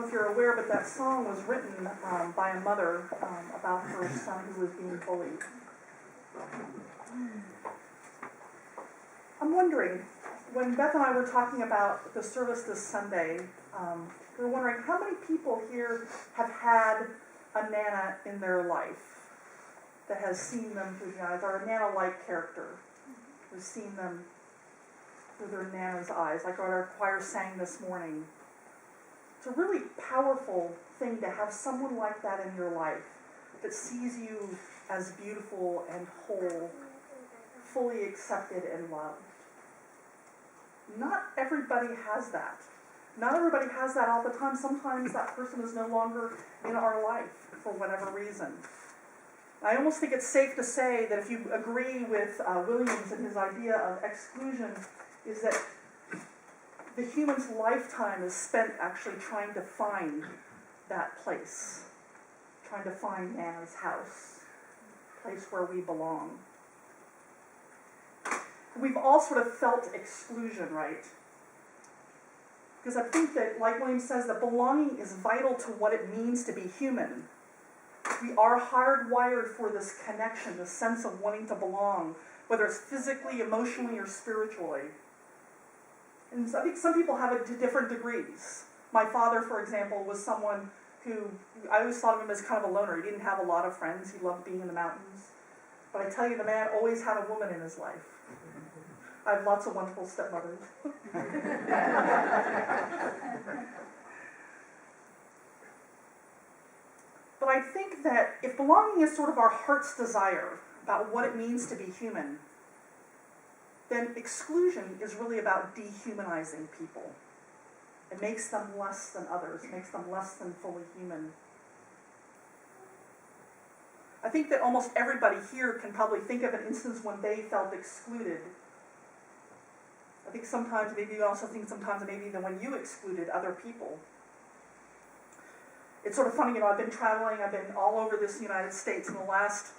if you're aware, but that song was written by a mother about her son who was being bullied. I'm wondering, when Beth and I were talking about the service this Sunday, we were wondering how many people here have had a Nana in their life that has seen them through the eyes, or a Nana-like character who's seen them through their Nana's eyes, like what our choir sang this morning. It's a really powerful thing to have someone like that in your life that sees you as beautiful and whole, fully accepted and loved. Not everybody has that. Not everybody has that all the time. Sometimes that person is no longer in our life for whatever reason. I almost think it's safe to say that if you agree with Williams and his idea of exclusion, is that the human's lifetime is spent actually trying to find that place, trying to find Nana's house, a place where we belong. We've all sort of felt exclusion, right? Because I think that, like William says, that belonging is vital to what it means to be human. We are hardwired for this connection, this sense of wanting to belong, whether it's physically, emotionally, or spiritually. And so I think some people have it to different degrees. My father, for example, was someone who, I always thought of him as kind of a loner. He didn't have a lot of friends. He loved being in the mountains. But I tell you, the man always had a woman in his life. I have lots of wonderful stepmothers. But I think that if belonging is sort of our heart's desire about what it means to be human, then exclusion is really about dehumanizing people. It makes them less than others, makes them less than fully human. I think that almost everybody here can probably think of an instance when they felt excluded. I think sometimes, maybe you also think sometimes maybe that when you excluded other people. It's sort of funny, I've been traveling, I've been all over this United States in the last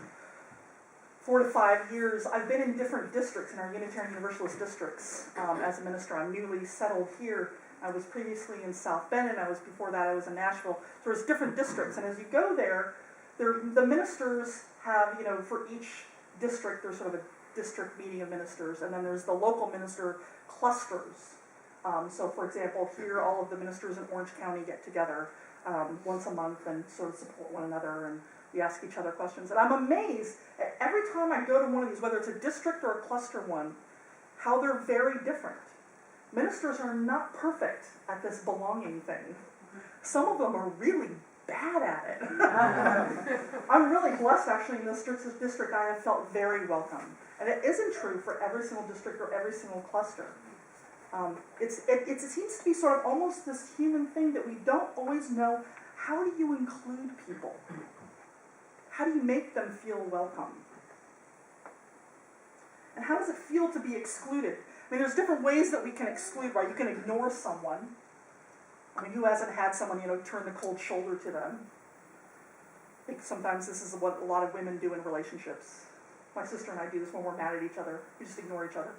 4 to 5 years. I've been in different districts, in our Unitarian Universalist districts as a minister. I'm newly settled here. I was previously in South Bend, and before that I was in Nashville. So there's different districts, and as you go there, the ministers have, for each district, there's sort of a district meeting of ministers, and then there's the local minister clusters. So for example, here all of the ministers in Orange County get together once a month and sort of support one another, and we ask each other questions. And I'm amazed at every time I go to one of these, whether it's a district or a cluster one, how they're very different. Ministers are not perfect at this belonging thing. Some of them are really bad at it. I'm really blessed, actually, in this district. I have felt very welcome. And it isn't true for every single district or every single cluster. It seems to be sort of almost this human thing that we don't always know. How do you include people? How do you make them feel welcome? And how does it feel to be excluded? I mean, there's different ways that we can exclude, right? You can ignore someone. I mean, who hasn't had someone, turn the cold shoulder to them? I think sometimes this is what a lot of women do in relationships. My sister and I do this when we're mad at each other. We just ignore each other.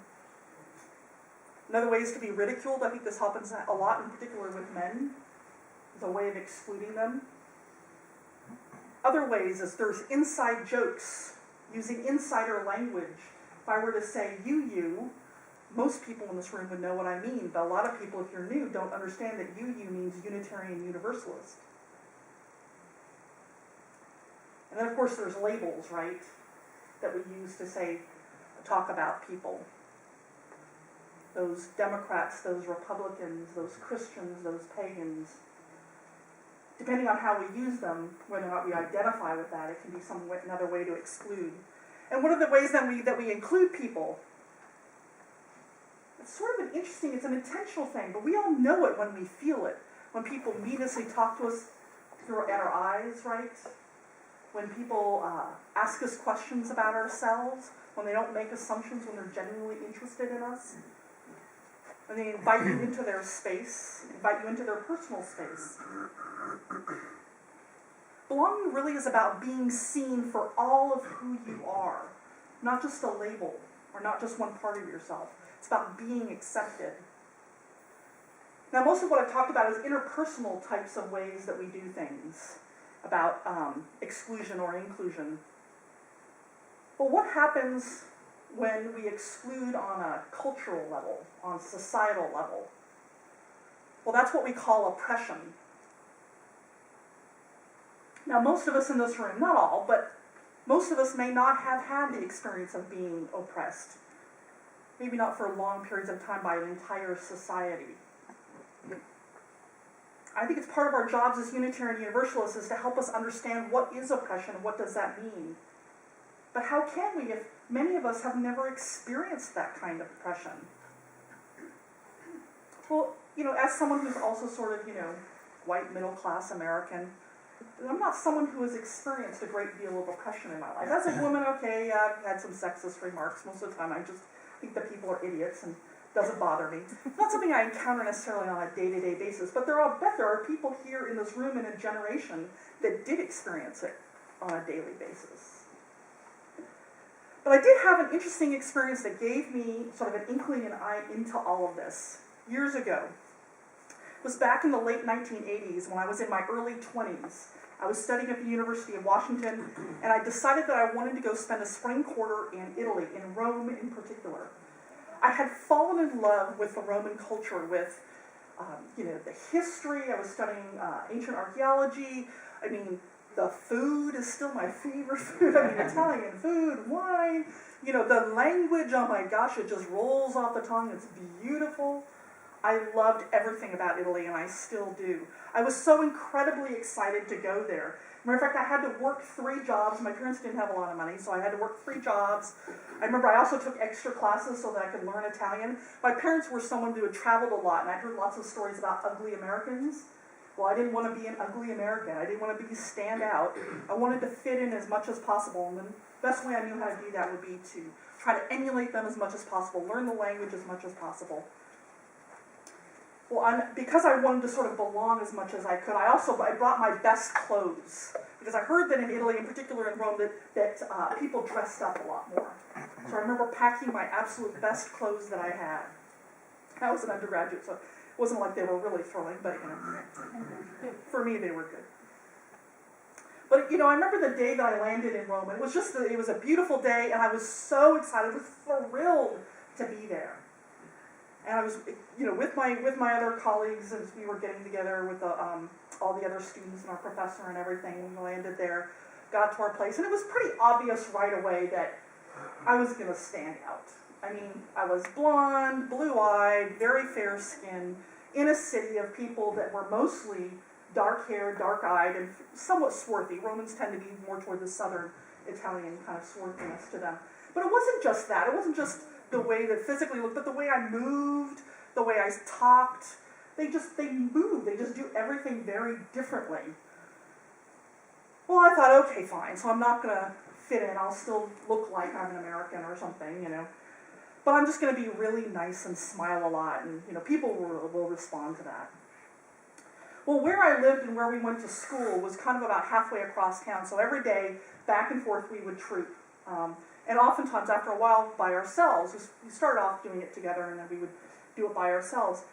Another way is to be ridiculed. I think this happens a lot, in particular with men. It's a way of excluding them. Other ways is there's inside jokes, using insider language. If I were to say you, most people in this room would know what I mean, but a lot of people, if you're new, don't understand that you means Unitarian Universalist. And then, of course, there's labels, right, that we use to talk about people. Those Democrats, those Republicans, those Christians, those pagans. Depending on how we use them, whether or not we identify with that, it can be another way to exclude. And one of the ways that we include people, it's sort of it's an intentional thing, but we all know it when we feel it. When people meet us, they talk to us at our eyes, right? When people ask us questions about ourselves, when they don't make assumptions, when they're genuinely interested in us. When they invite you into their space, invite you into their personal space. Belonging really is about being seen for all of who you are, not just a label, or not just one part of yourself. It's about being accepted. Now, most of what I've talked about is interpersonal types of ways that we do things, about exclusion or inclusion. But what happens when we exclude on a cultural level, on a societal level? Well, that's what we call oppression. Now, most of us in this room, not all, but most of us may not have had the experience of being oppressed. Maybe not for long periods of time by an entire society. I think it's part of our jobs as Unitarian Universalists is to help us understand what is oppression and what does that mean. But how can we if many of us have never experienced that kind of oppression? Well, as someone who's also sort of, white middle-class American, I'm not someone who has experienced a great deal of oppression in my life. As a woman, okay, yeah, I've had some sexist remarks. Most of the time I just think that people are idiots and it doesn't bother me. It's not something I encounter necessarily on a day-to-day basis, but I bet there are people here in this room in a generation that did experience it on a daily basis. But I did have an interesting experience that gave me sort of an inkling and eye into all of this years ago. It was back in the late 1980s when I was in my early 20s. I was studying at the University of Washington, and I decided that I wanted to go spend a spring quarter in Italy, in Rome in particular. I had fallen in love with the Roman culture, with the history. I was studying ancient archaeology. I mean, the food is still my favorite food. I mean, Italian food, wine. The language, oh my gosh, it just rolls off the tongue. It's beautiful. I loved everything about Italy, and I still do. I was so incredibly excited to go there. Matter of fact, I had to work 3 jobs. My parents didn't have a lot of money, so I had to work 3 jobs. I remember I also took extra classes so that I could learn Italian. My parents were someone who had traveled a lot, and I'd heard lots of stories about ugly Americans. Well, I didn't want to be an ugly American. I didn't want to stand out. I wanted to fit in as much as possible, and the best way I knew how to do that would be to try to emulate them as much as possible, learn the language as much as possible. Well, because I wanted to sort of belong as much as I could, I brought my best clothes. Because I heard that in Italy, in particular in Rome, that people dressed up a lot more. So I remember packing my absolute best clothes that I had. I was an undergraduate, so it wasn't like they were really throwing, but for me they were good. But I remember the day that I landed in Rome, and it was a beautiful day, and I was so excited, I was thrilled to be there. And I was, with my other colleagues, as we were getting together with all the other students and our professor and everything. We landed there, got to our place, and it was pretty obvious right away that I was going to stand out. I mean, I was blonde, blue-eyed, very fair-skinned, in a city of people that were mostly dark-haired, dark-eyed, and somewhat swarthy. Romans tend to be more toward the southern Italian kind of swarthiness to them. But it wasn't just that. It wasn't just the way that physically looked, but the way I moved, the way I talked. They move. They just do everything very differently. Well, I thought, okay, fine. So I'm not going to fit in. I'll still look like I'm an American or something, But I'm just going to be really nice and smile a lot, and people will respond to that. Well, where I lived and where we went to school was kind of about halfway across town. So every day, back and forth, we would troop. And oftentimes, after a while, by ourselves. We started off doing it together, and then we would do it by ourselves.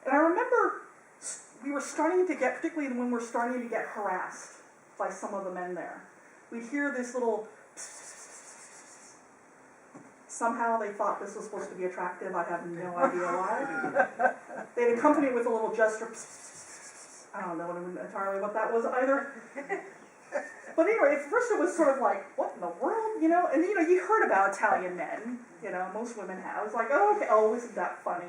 And I remember we were starting to get, particularly when we're starting to get harassed by some of the men there. We'd hear this little psst. Somehow they thought this was supposed to be attractive. I have no idea why. They'd accompany it with a little gesture. Psst. I don't know entirely what that was either. But anyway, at first it was sort of like, what in the world, And, you heard about Italian men, most women have. It was like, oh, okay, oh, isn't that funny,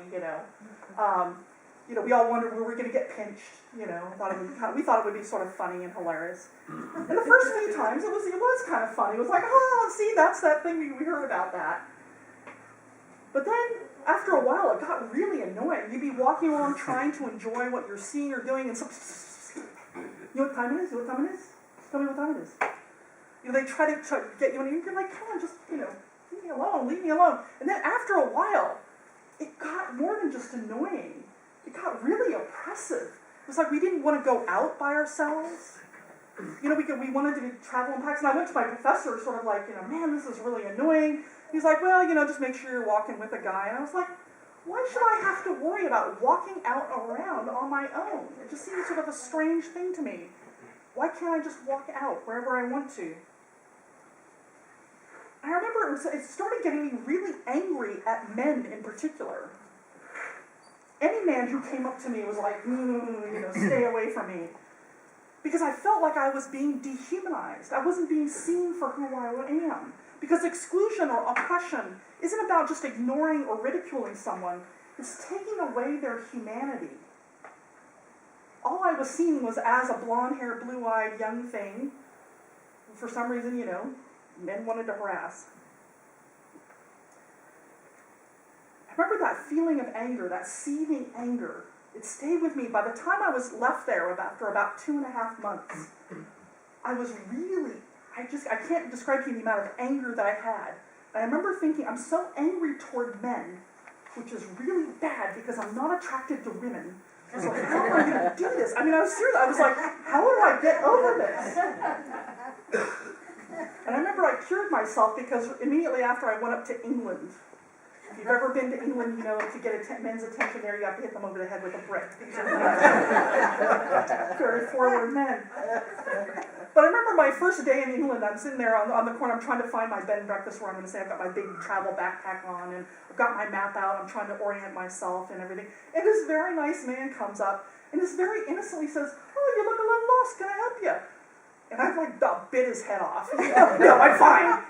we all wondered where we were going to get pinched, we thought it would be sort of funny and hilarious. And the first few times, it was kind of funny. It was like, oh, see, that's that thing, we heard about that. But then, after a while, it got really annoying. You'd be walking along trying to enjoy what you're seeing or doing, and you know what time it is? Tell me what time it is. They try to get you, and you're like, come on, just, leave me alone. And then after a while, it got more than just annoying. It got really oppressive. It was like we didn't want to go out by ourselves. We wanted to travel in packs. And I went to my professor sort of like, man, this is really annoying. He's like, well, just make sure you're walking with a guy. And I was like, why should I have to worry about walking out around on my own? It just seems sort of a strange thing to me. Why can't I just walk out wherever I want to? I remember it started getting me really angry at men in particular. Any man who came up to me was like, stay away from me. Because I felt like I was being dehumanized. I wasn't being seen for who I am. Because exclusion or oppression isn't about just ignoring or ridiculing someone. It's taking away their humanity. All I was seen was as a blonde-haired, blue-eyed young thing. For some reason, men wanted to harass. I remember that feeling of anger, that seething anger. It stayed with me. By the time I was left there, after about 2.5 months, I was really, I can't describe to you the amount of anger that I had. And I remember thinking, I'm so angry toward men, which is really bad because I'm not attracted to women. And so how am I going to do this? I was serious. I was like, how do I get over this? And I remember I cured myself because immediately after I went up to England. If you've ever been to England, to get men's attention there, you have to hit them over the head with a brick. These are very forward men. But I remember my first day in England, I'm sitting there on the corner, I'm trying to find my bed and breakfast where I'm going to say I've got my big travel backpack on, and I've got my map out, I'm trying to orient myself and everything. And this very nice man comes up, and just very innocently says, "Oh, you look a little lost, can I help you?" And I about bit his head off. No, I'm fine.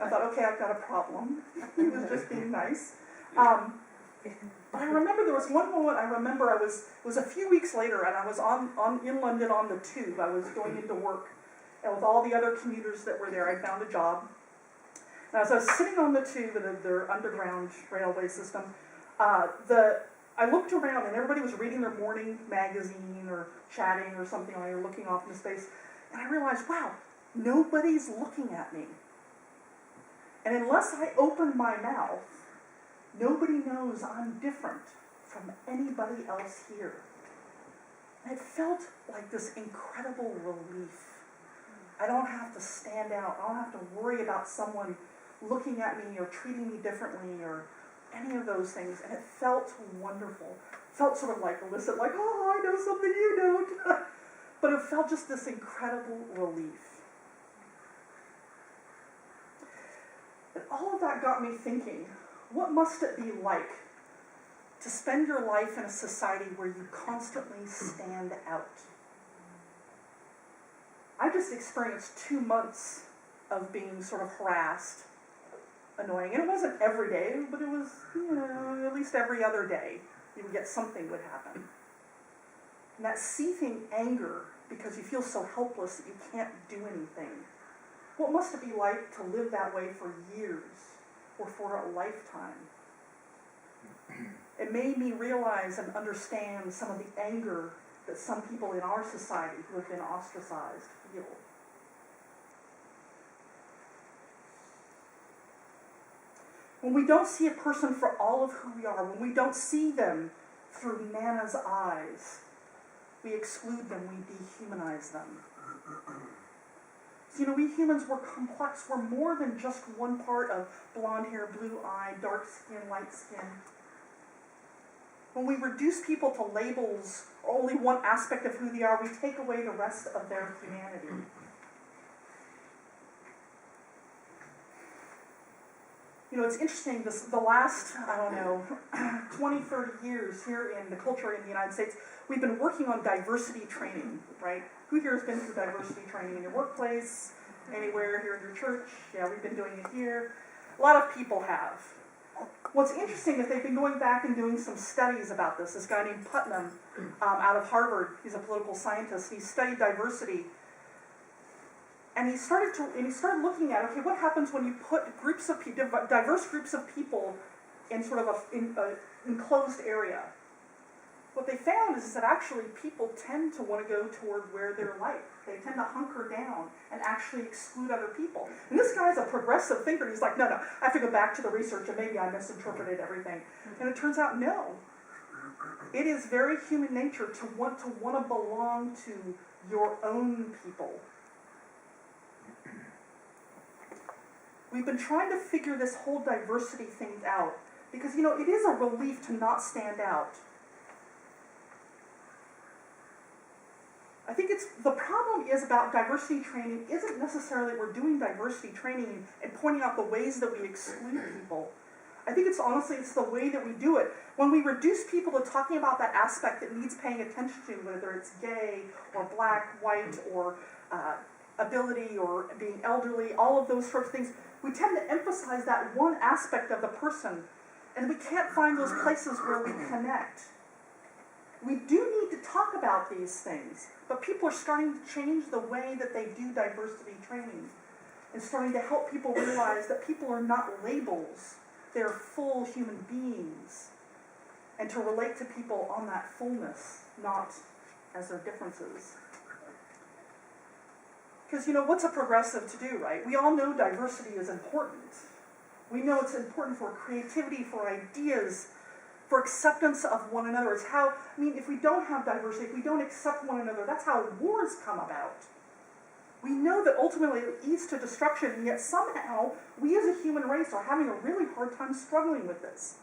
I thought, okay, I've got a problem. He was just being nice. But I remember there was one moment it was a few weeks later, and I was in London on the tube. I was going into work, and with all the other commuters that were there, I found a job. And as I was sitting on the tube in their underground railway system, I looked around, and everybody was reading their morning magazine or chatting or something, or looking off into space. And I realized, wow, nobody's looking at me. And unless I open my mouth, nobody knows I'm different from anybody else here. And it felt like this incredible relief. I don't have to stand out. I don't have to worry about someone looking at me or treating me differently or any of those things. And it felt wonderful. It felt sort of like illicit, like, oh, I know something you don't. But it felt just this incredible relief. And all of that got me thinking, what must it be like to spend your life in a society where you constantly stand out? I just experienced 2 months of being sort of harassed, annoying. And it wasn't every day, but it was, at least every other day, you would get something would happen. And that seething anger because you feel so helpless that you can't do anything. What must it be like to live that way for years or for a lifetime? It made me realize and understand some of the anger that some people in our society who have been ostracized feel. When we don't see a person for all of who we are, when we don't see them through Nana's eyes, we exclude them, we dehumanize them. So, we humans, we're complex. We're more than just one part of blonde hair, blue eye, dark skin, light skin. When we reduce people to labels or only one aspect of who they are, we take away the rest of their humanity. It's interesting, the last, 20, 30 years here in the culture in the United States, we've been working on diversity training, right? Who here has been through diversity training in your workplace, anywhere here in your church? Yeah, we've been doing it here. A lot of people have. What's interesting is they've been going back and doing some studies about this. This guy named Putnam out of Harvard, he's a political scientist, he studied diversity. And he started looking at, okay, what happens when you put diverse groups of people in sort of an enclosed area? What they found is that actually people tend to want to go toward where they're liked. They tend to hunker down and actually exclude other people. And this guy's a progressive thinker. He's like, no, I have to go back to the research and maybe I misinterpreted everything. And it turns out, no. It is very human nature to want to belong to your own people. We've been trying to figure this whole diversity thing out Because, it is a relief to not stand out. I think the problem is about diversity training isn't necessarily we're doing diversity training and pointing out the ways that we exclude people. I think it's the way that we do it. When we reduce people to talking about that aspect that needs paying attention to, whether it's gay or black, white, or ability or being elderly, all of those sorts of things, we tend to emphasize that one aspect of the person, and we can't find those places where we connect. We do need to talk about these things, but people are starting to change the way that they do diversity training and starting to help people realize that people are not labels, they're full human beings, and to relate to people on that fullness, not as their differences. Because, what's a progressive to do, right? We all know diversity is important. We know it's important for creativity, for ideas, for acceptance of one another. It's how, if we don't have diversity, if we don't accept one another, that's how wars come about. We know that ultimately it leads to destruction, and yet somehow we as a human race are having a really hard time struggling with this.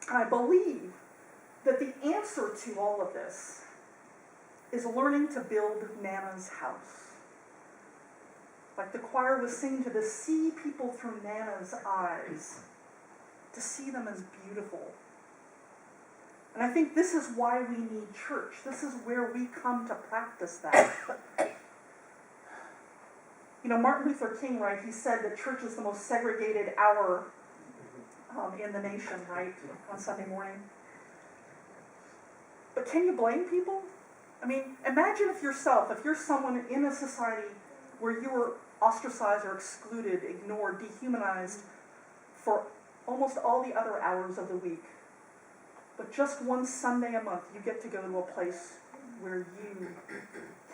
And I believe that the answer to all of this is learning to build Nana's house. Like the choir was singing, to see people through Nana's eyes, to see them as beautiful. And I think this is why we need church. This is where we come to practice that. Martin Luther King, right, he said that church is the most segregated hour in the nation, right, on Sunday morning. But can you blame people? Imagine if you're someone in a society where you were ostracized or excluded, ignored, dehumanized for almost all the other hours of the week. But just one Sunday a month, you get to go to a place where you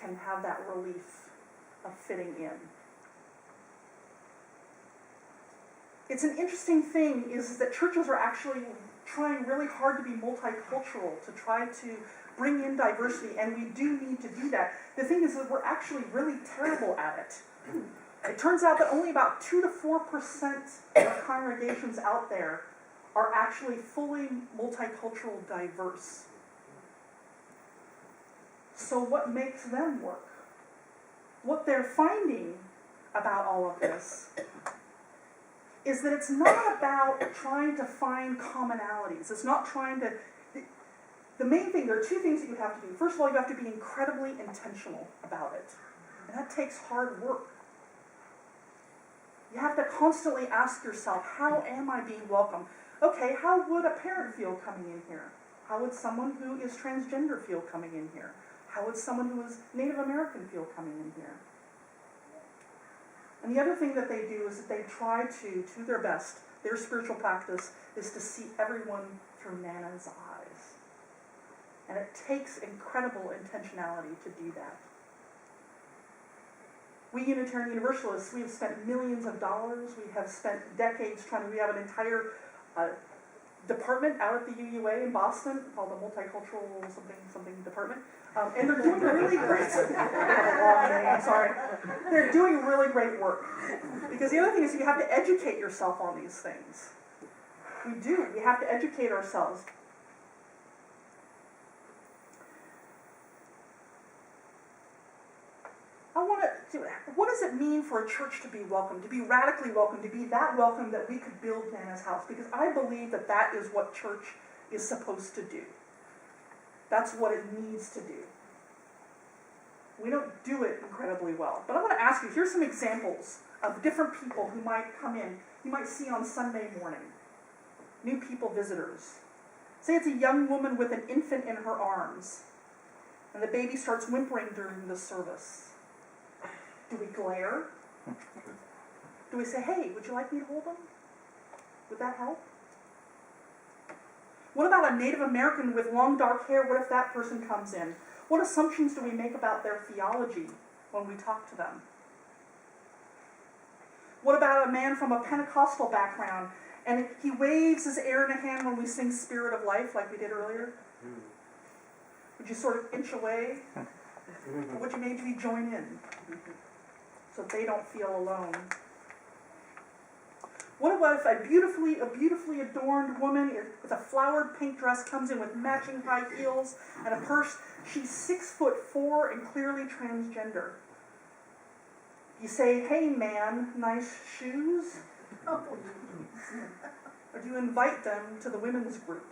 can have that relief of fitting in. It's an interesting thing is that churches are actually trying really hard to be multicultural, to try to bring in diversity, and we do need to do that. The thing is that we're actually really terrible at it. It turns out that only about 2 to 4% of congregations out there are actually fully multicultural diverse. So what makes them work? What they're finding about all of this is that it's not about trying to find commonalities. It's not trying to... The main thing, there are 2 things that you have to do. First of all, you have to be incredibly intentional about it. And that takes hard work. You have to constantly ask yourself, how am I being welcome? Okay, how would a parent feel coming in here? How would someone who is transgender feel coming in here? How would someone who is Native American feel coming in here? And the other thing that they do is that they try to their best, their spiritual practice is to see everyone through Nana's eyes. And it takes incredible intentionality to do that. We Unitarian Universalists, we have spent millions of dollars. We have spent decades we have an entire department out at the UUA in Boston called the Multicultural something department. And they're doing really great, they're doing really great work. Because the other thing is you have to educate yourself on these things. We have to educate ourselves. What does it mean for a church to be welcome, to be radically welcome, to be that welcome that we could build Nana's house? Because I believe that that is what church is supposed to do. That's what it needs to do. We don't do it incredibly well. But I want to ask you, here's some examples of different people who might come in, you might see on Sunday morning. New people, visitors. Say it's a young woman with an infant in her arms, and the baby starts whimpering during the service. Do we glare? Do we say, hey, would you like me to hold them? Would that help? What about a Native American with long dark hair? What if that person comes in? What assumptions do we make about their theology when we talk to them? What about a man from a Pentecostal background, and he waves his air in a hand when we sing Spirit of Life like we did earlier? Would you sort of inch away? Or would you maybe join in? So they don't feel alone. What if a beautifully adorned woman with a flowered pink dress comes in with matching high heels and a purse? She's 6'4" and clearly transgender. You say, "Hey man, nice shoes?" Or do you invite them to the women's group?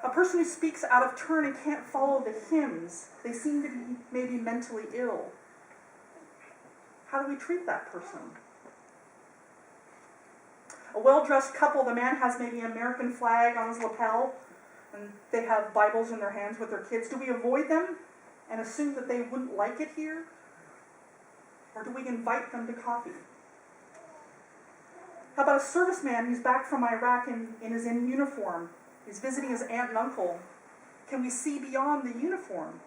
A person who speaks out of turn and can't follow the hymns, they seem to be maybe mentally ill. How do we treat that person? A well-dressed couple, the man has maybe an American flag on his lapel, and they have Bibles in their hands with their kids. Do we avoid them and assume that they wouldn't like it here? Or do we invite them to coffee? How about a serviceman who's back from Iraq and is in uniform? He's visiting his aunt and uncle. Can we see beyond the uniform?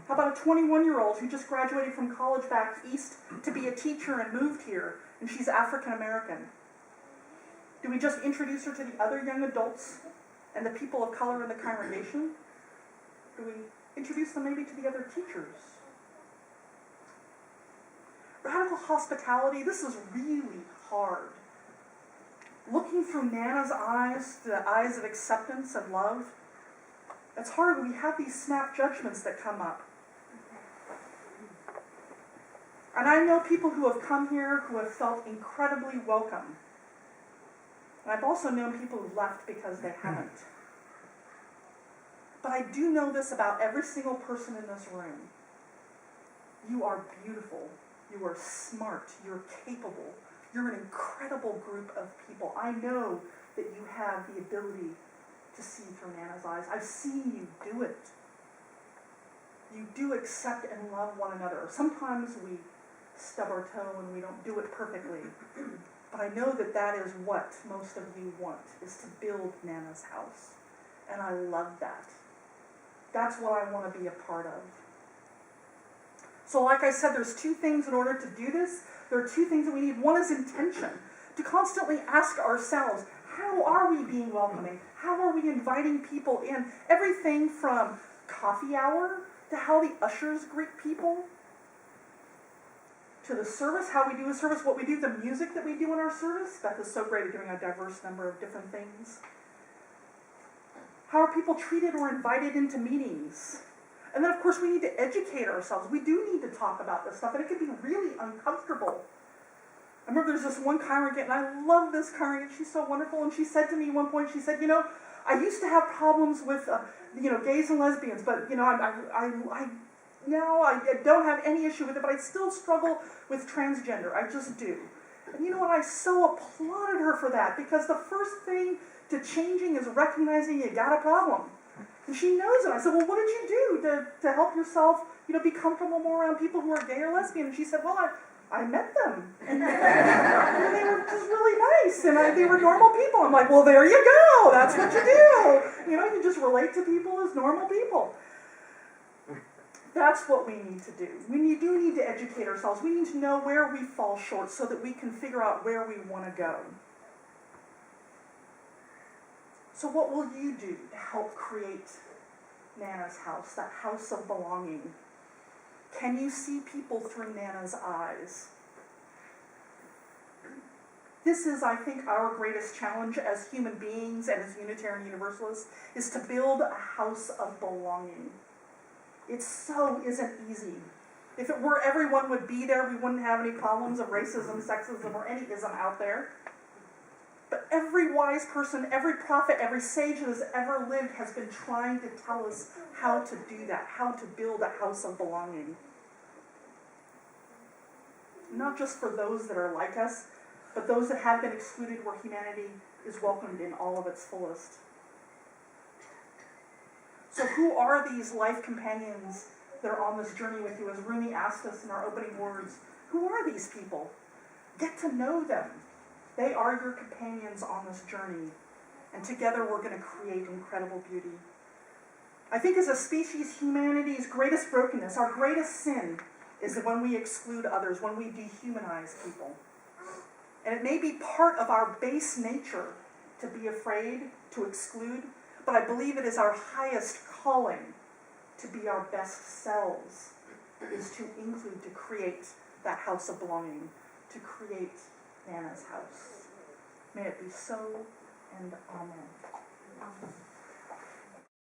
How about a 21-year-old who just graduated from college back east to be a teacher and moved here, and she's African American? Do we just introduce her to the other young adults and the people of color in the congregation? Do we introduce them maybe to the other teachers? Radical hospitality, this is really hard. Looking through Nana's eyes, the eyes of acceptance and love, it's hard when we have these snap judgments that come up. And I know people who have come here who have felt incredibly welcome. And I've also known people who left because they haven't. But I do know this about every single person in this room. You are beautiful. You are smart. You're capable. You're an incredible group of people. I know that you have the ability to see through Nana's eyes. I've seen you do it. You do accept and love one another. Sometimes we stub our toe and we don't do it perfectly. But I know that that is what most of you want, is to build Nana's house. And I love that. That's what I want to be a part of. So like I said, there's two things in order to do this. There are two things that we need. One is intention. To constantly ask ourselves, how are we being welcoming? How are we inviting people in? Everything from coffee hour to how the ushers greet people, to the service, how we do a service, what we do, the music that we do in our service. Beth is so great at doing a diverse number of different things. How are people treated or invited into meetings? And then, of course, we need to educate ourselves. We do need to talk about this stuff, and it can be really uncomfortable. I remember there's this one congregant, and I love this congregant. She's so wonderful, and she said to me at one point, she said, I used to have problems with, gays and lesbians, but, now I don't have any issue with it, but I still struggle with transgender. I just do. And you know what? I so applauded her for that, because the first thing to changing is recognizing you got a problem. And she knows it. I said, well, what did you do to help yourself, be comfortable more around people who are gay or lesbian? And she said, well, I met them. And they were just really nice, and they were normal people. I'm like, well, there you go. That's what you do. You just relate to people as normal people. That's what we need to do. We do need to educate ourselves. We need to know where we fall short so that we can figure out where we want to go. So what will you do to help create Nana's house, that house of belonging? Can you see people through Nana's eyes? This is, I think, our greatest challenge as human beings and as Unitarian Universalists, is to build a house of belonging. It so isn't easy. If it were everyone would be there, we wouldn't have any problems of racism, sexism, or any ism out there. But every wise person, every prophet, every sage that has ever lived has been trying to tell us how to do that, how to build a house of belonging. Not just for those that are like us, but those that have been excluded, where humanity is welcomed in all of its fullest. So who are these life companions that are on this journey with you? As Rumi asked us in our opening words, who are these people? Get to know them. They are your companions on this journey, and together we're going to create incredible beauty. I think as a species, humanity's greatest brokenness, our greatest sin, is that when we exclude others, when we dehumanize people. And it may be part of our base nature to be afraid, to exclude, but I believe it is our highest calling to be our best selves, is to include, to create that house of belonging to create Nana's house. May it be so, and amen.